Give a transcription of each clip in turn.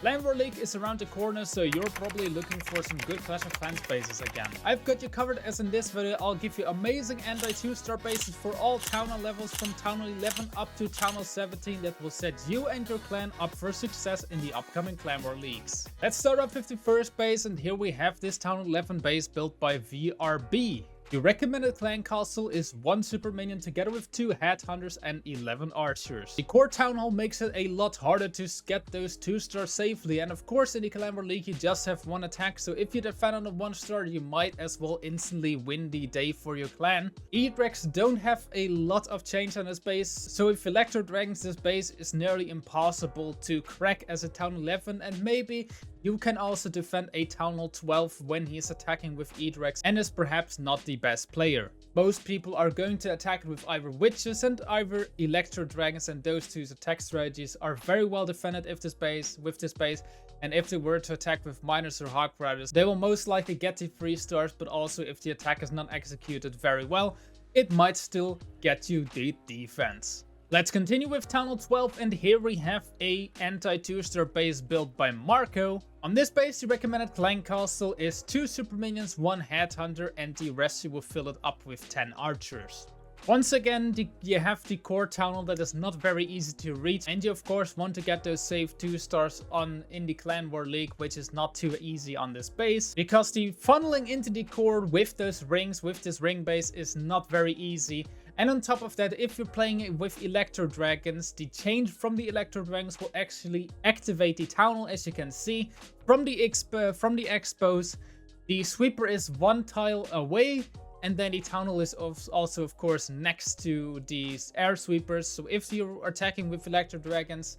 Clan War League is around the corner, so you're probably looking for some good Clash of Clans bases again. I've got you covered, as in this video I'll give you amazing anti-2-star bases for all Townhall levels from Townhall 11 up to Townhall 17 that will set you and your clan up for success in the upcoming Clan War Leagues. Let's start off with the first base, and here we have this Townhall 11 base built by VRB. The recommended clan castle is 1 super minion together with 2 headhunters and 11 archers. The core town hall makes it a lot harder to get those 2-stars safely, and of course in the Clan War League you just have 1 attack, so if you defend on a 1-star you might as well instantly win the day for your clan. E-Drex don't have a lot of change on this base, so if Electro Dragons this base is nearly impossible to crack as a Town 11, and maybe you can also defend a Town Hall 12 when he is attacking with E-Drex and is perhaps not the best player. Most people are going to attack it with either Witches and either Electro Dragons, and those two attack strategies are very well defended with this base. And if they were to attack with Miners or Hawk Riders, they will most likely get the 3 stars, but also if the attack is not executed very well, it might still get you the defense. Let's continue with Town Hall 12, and here we have a anti-2-star base built by Marco. On this base, the recommended clan castle is 2 super minions, 1 headhunter, and the rest you will fill it up with 10 archers. Once again, you have the core town hall that is not very easy to reach, and you of course want to get those safe 2 stars in the Clan War League, which is not too easy on this base, because the funneling into the core with those rings, with this ring base, is not very easy. And on top of that, if you're playing with Electro Dragons, the change from the Electro Dragons will actually activate the Town Hall, as you can see. From the expos, the sweeper is 1 tile away, and then the Town Hall is also of course next to these air sweepers. So if you're attacking with Electro Dragons,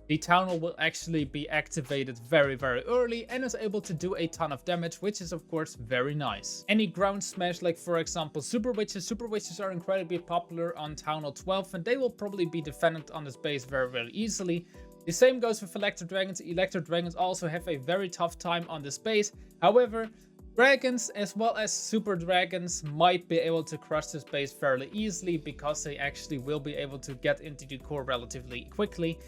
the Town Hall will actually be activated very early and is able to do a ton of damage, which is of course very nice. Any ground smash, like for example Super Witches are incredibly popular on Town Hall 12, and they will probably be defended on this base very easily. The same goes with Electro Dragons. Electro Dragons also have a very tough time on this base. However, Dragons as well as Super Dragons might be able to crush this base fairly easily, because they actually will be able to get into the core relatively quickly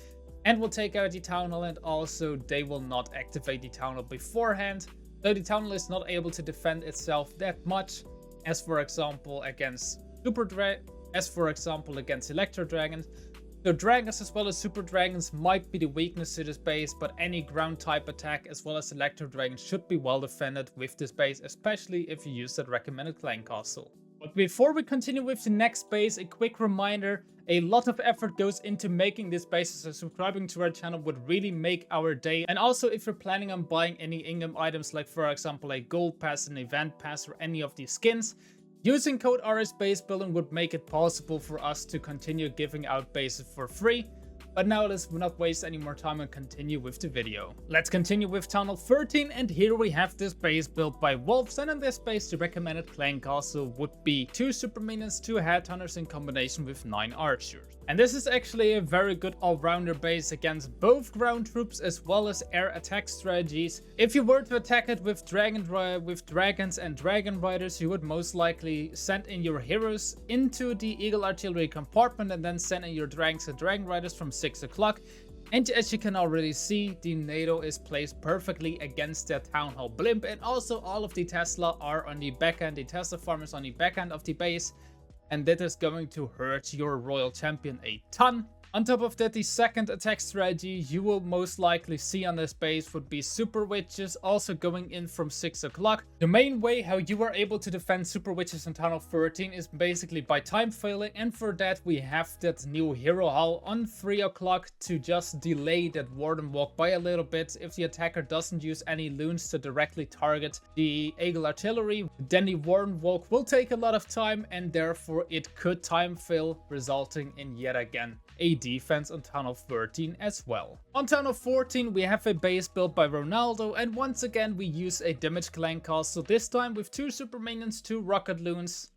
and will take out the Town Hall, and also they will not activate the Town Hall beforehand, though the Town Hall is not able to defend itself that much as for example against Electro Dragons. So Dragons as well as Super Dragons might be the weakness to this base, but any ground type attack as well as Electro Dragons should be well defended with this base, especially if you use that recommended clan castle. But before we continue with the next base, a quick reminder: a lot of effort goes into making this base, so subscribing to our channel would really make our day. And also, if you're planning on buying any in-game items, like for example a gold pass, an event pass, or any of these skins, using code RH Basebuilding would make it possible for us to continue giving out bases for free. But now let's not waste any more time and continue with the video. Let's continue with Town Hall 13, and here we have this base built by Wolves, and in this base the recommended clan castle would be 2 super minions, 2 headhunters in combination with 9 archers. And this is actually a very good all-rounder base against both ground troops as well as air attack strategies. If you were to attack it with dragons and dragon riders, you would most likely send in your heroes into the Eagle Artillery compartment and then send in your dragons and dragon riders from 6 o'clock. And as you can already see, the NATO is placed perfectly against that Town Hall blimp, and also all of the Tesla are on the back end, the Tesla farmers on the back end of the base, and that is going to hurt your Royal Champion a ton. On top of that, the second attack strategy you will most likely see on this base would be Super Witches, also going in from 6 o'clock. The main way how you are able to defend Super Witches in Town Hall 13 is basically by time failing, and for that we have that new Hero Hall on 3 o'clock to just delay that Warden Walk by a little bit. If the attacker doesn't use any loons to directly target the Eagle Artillery, then the Warden Walk will take a lot of time, and therefore it could time fail, resulting in yet again a defense on Town Hall 13 as well. On Town Hall 14 we have a base built by Ronaldo, and once again we use a damage clan castle, this time with 2 super minions, 2 rocket loons,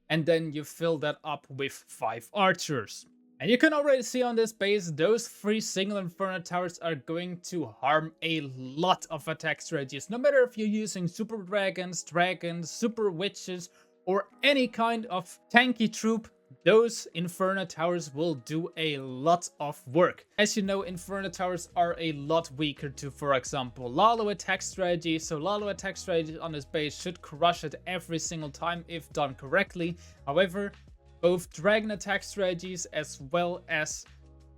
and then you fill that up with 5 archers. And you can already see on this base, those 3 single Inferno Towers are going to harm a lot of attack strategies, no matter if you're using Super Dragons, Super Witches, or any kind of tanky troop. those Inferno Towers will do a lot of work. As you know, Inferno Towers are a lot weaker to, for example, Lalo attack strategy. So Lalo attack strategy on this base should crush it every single time if done correctly. However, both Dragon attack strategies as well as,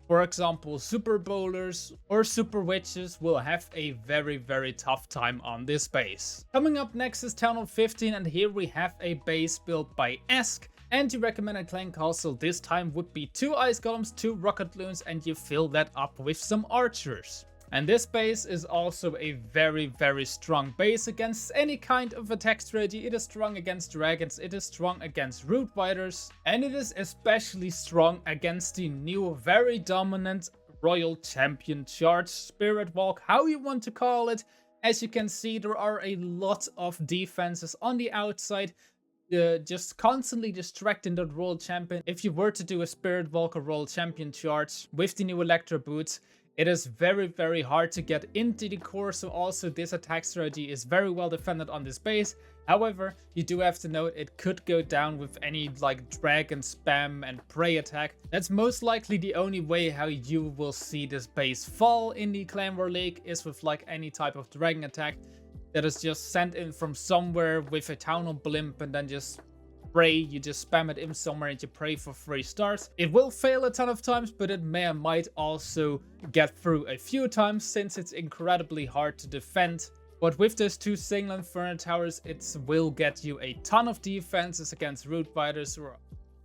for example, Super Bowlers or Super Witches will have a very tough time on this base. Coming up next is Townhall 15, and here we have a base built by Esk. And the recommended clan castle this time would be 2 ice golems, 2 rocket loons, and you fill that up with some archers. And this base is also a very strong base against any kind of attack strategy. It is strong against dragons, it is strong against root fighters, and it is especially strong against the new very dominant royal champion charge, spirit walk, how you want to call it. As you can see, there are a lot of defenses on the outside, just constantly distracting the royal champion. If you were to do a spirit walk or royal champion charge with the new electro boots, it is very hard to get into the core, so also this attack strategy is very well defended on this base. However, you do have to note it could go down with any like dragon spam and prey attack. That's most likely the only way how you will see this base fall in the Clan War League, is with like any type of dragon attack that is just sent in from somewhere with a Townhall blimp, and then just pray, you just spam it in somewhere and you pray for 3 stars. It will fail a ton of times, but it might also get through a few times since it's incredibly hard to defend. But with those 2 single Inferno Towers, it will get you a ton of defenses against root fighters or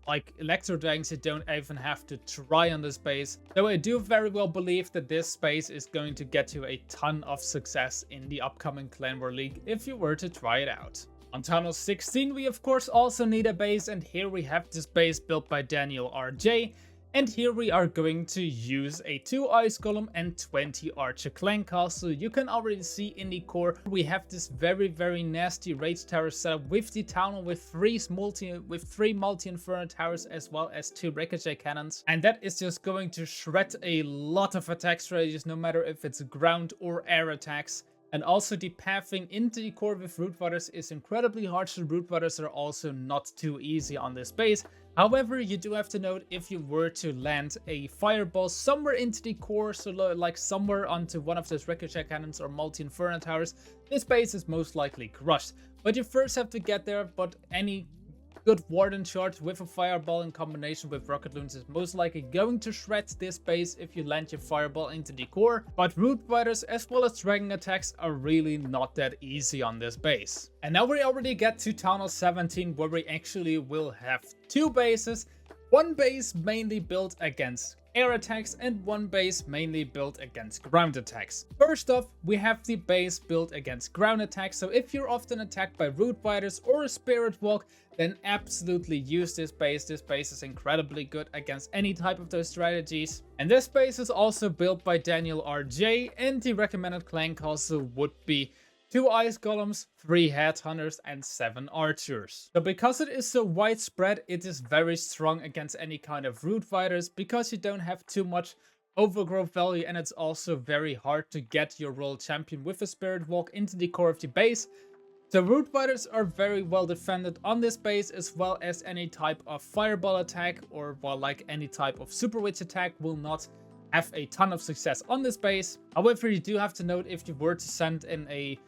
like electro dragons. You don't even have to try on this base. Though I do very well believe that this base is going to get you a ton of success in the upcoming Clan War League if you were to try it out. On Townhall 16, we of course also need a base, and here we have this base built by Daniel RJ. And here we are going to use a 2 ice golem and 20 archer clan castle. You can already see in the core we have this very nasty rage tower setup with the Townhall with 3 multi inferno towers as well as 2 ricochet cannons. And that is just going to shred a lot of attack strategies, no matter if it's ground or air attacks. And also the pathing into the core with root fighters is incredibly hard, so root fighters are also not too easy on this base. However, you do have to note, if you were to land a fireball somewhere into the core, so like somewhere onto one of those ricochet cannons or multi-inferno towers, this base is most likely crushed. But you first have to get there, but any good warden charge with a fireball in combination with rocket loons is most likely going to shred this base if you land your fireball into the core. But root fighters as well as dragon attacks are really not that easy on this base. And now we already get to Townhall 17, where we actually will have 2 bases. One base mainly built against air attacks and one base mainly built against ground attacks. First off, we have the base built against ground attacks, so if you're often attacked by root fighters or a spirit walk, then absolutely use this base. This base is incredibly good against any type of those strategies. And this base is also built by Daniel RJ, and the recommended clan castle would be 2 ice golems, 3 headhunters, and 7 archers. So because it is so widespread, it is very strong against any kind of root fighters, because you don't have too much overgrowth value, and it's also very hard to get your royal champion with a spirit walk into the core of the base. So root fighters are very well defended on this base, as well as any type of fireball attack or like any type of super witch attack will not have a ton of success on this base. However, you do have to note, if you were to send in a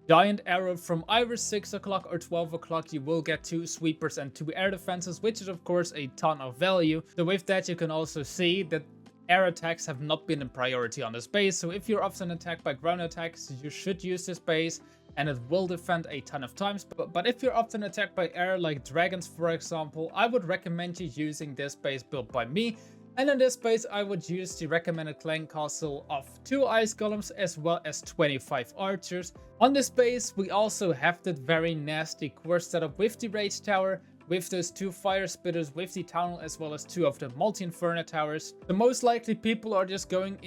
giant arrow from either 6 o'clock or 12 o'clock, you will get 2 sweepers and 2 air defenses, which is of course a ton of value. So with that, you can also see that air attacks have not been a priority on this base. So if you're often attacked by ground attacks, you should use this base, and it will defend a ton of times. But if you're often attacked by air, like dragons for example, I would recommend you using this base built by me. And in this base, I would use the recommended clan castle of 2 ice golems as well as 25 archers. On this base, we also have that very nasty core setup with the rage tower, with those 2 fire spitters, with the Townhall, as well as 2 of the multi-inferno towers. The most likely people are just going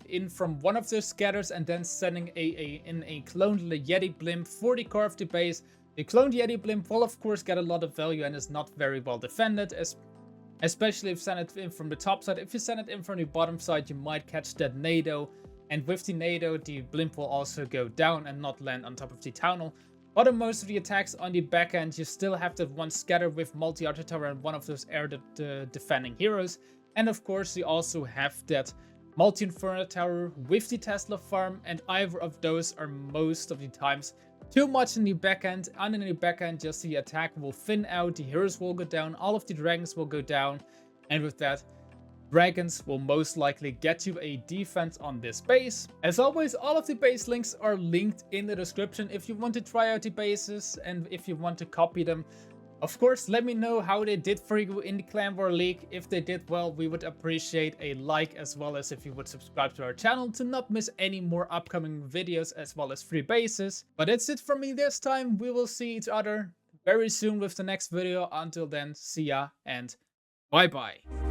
in from one of those scatters and then sending a cloned Yeti blimp for the core of the base. The cloned Yeti blimp will of course get a lot of value and is not very well defended, especially if you send it in from the top side. If you send it in from the bottom side, you might catch that nado, and with the nado, the blimp will also go down and not land on top of the Townhall. But on most of the attacks on the back end, you still have that one scatter with multi-archer tower and one of those air defending heroes. And of course, you also have that multi-inferno tower with the Tesla farm, and either of those are most of the times too much in the back end. And in the back end, just the attack will thin out, the heroes will go down, all of the dragons will go down, and with that, dragons will most likely get you a defense on this base. As always, all of the base links are linked in the description if you want to try out the bases and if you want to copy them. Of course, let me know how they did for you in the Clan War League. If they did well, we would appreciate a like, as well as if you would subscribe to our channel to not miss any more upcoming videos as well as free bases. But that's it from me this time. We will see each other very soon with the next video. Until then, see ya and bye bye.